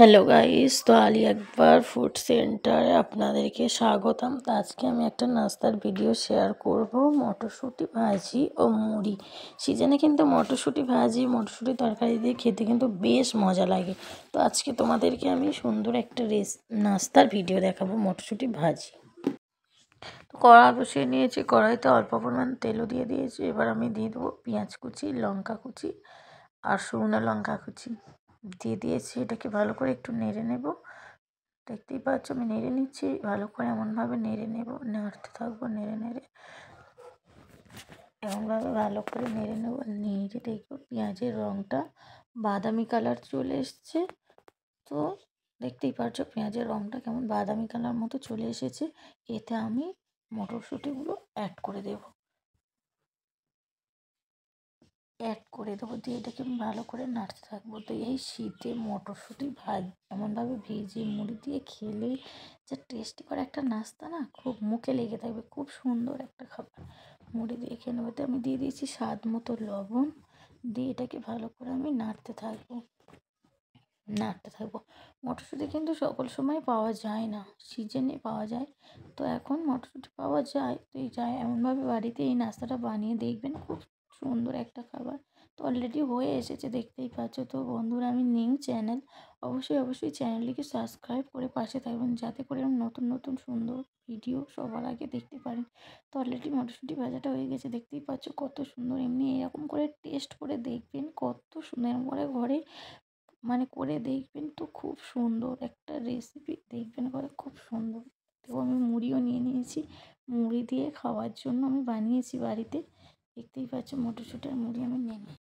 Hello guys, তো Ali Akbar food সেন্টারে আপনাদেরকে স্বাগতম। তো আজকে আমি একটা নাস্তার ভিডিও শেয়ার করব। মটরশুঁটি ভাজি ও মুড়ি সিজনে কিন্তু মটরশুঁটি ভাজি মটরশুঁটি তরকারি দিয়ে খেতে কিন্তু বেশ মজা লাগে। তো আজকে তোমাদেরকে আমি সুন্দর একটা নাস্তার ভিডিও দেখাবো, মটরশুঁটি ভাজি। তো কড়া বসিয়ে নিয়েছি, কড়াইতে অল্প পরিমাণ তেলও দিয়ে দিয়েছি। এবার আমি দিয়ে দেবো পেঁয়াজ কুচি, লঙ্কা কুচি আর শুকনো লঙ্কা কুচি দিয়ে দিয়েছি। এটাকে ভালো করে একটু নেড়ে নেব। দেখতেই পাচ্ছ আমি নেড়ে নিচ্ছি, ভালো করে এমনভাবে নেড়ে নেব, নাড়তে থাকবো নেড়ে নেড়ে, এমনভাবে ভালো করে নেড়ে নেব। নেড়ে দেখবো পেঁয়াজের রঙটা বাদামি কালার চলে এসছে। তো দেখতেই পাচ্ছ পেঁয়াজের রঙটা কেমন বাদামি কালার মতো চলে এসেছে। এতে আমি মটরশুঁটিগুলো অ্যাড করে দেবো দিয়ে এটাকে আমি ভালো করে নাড়তে থাকবো। তো এই শীতে মটরশুঁটি এমনভাবে ভেজে মুড়ি দিয়ে খেলেই যে টেস্টি করে একটা নাস্তা না, খুব মুখে লেগে থাকবে, খুব সুন্দর একটা খাবার। মুড়ি দিয়ে খেয়ে নেবো। তো আমি দিয়ে দিয়েছি স্বাদ মতো লবণ, দিয়ে এটাকে ভালো করে আমি নাড়তে থাকবো। মটরশুঁটি কিন্তু সকল সময় পাওয়া যায় না, সিজনে পাওয়া যায়। তো এখন মটরশুঁটি পাওয়া যায়, তো এমনভাবে বাড়িতে এই নাস্তাটা বানিয়ে দেখবেন, খুব সুন্দর একটা খাবার। তো অলরেডি হয়ে এসেছে দেখতেই পাচ্ছ। তো বন্ধুরা, আমি নিউ চ্যানেল, অবশ্যই চ্যানেলটিকে সাবস্ক্রাইব করে পাশে থাকবেন, যাতে করে আমি নতুন নতুন সুন্দর ভিডিও সবার আগে দেখতে পারেন। তো অলরেডি মটরশুঁটি ভাজাটা হয়ে গেছে, দেখতেই পাচ্ছ কত সুন্দর। এমনি এরকম করে টেস্ট করে দেখবেন, কত সুন্দর এরকম করে ঘরে করে দেখবেন। তো খুব সুন্দর একটা রেসিপি, দেখবেন করে খুব সুন্দর। তো আমি মুড়িও নিয়ে নিয়েছি, মুড়ি দিয়ে খাওয়ার জন্য আমি বানিয়েছি বাড়িতে। দেখতেই পাচ্ছ মটরশুঁটির মুড়ি আমি নিয়ে নিই।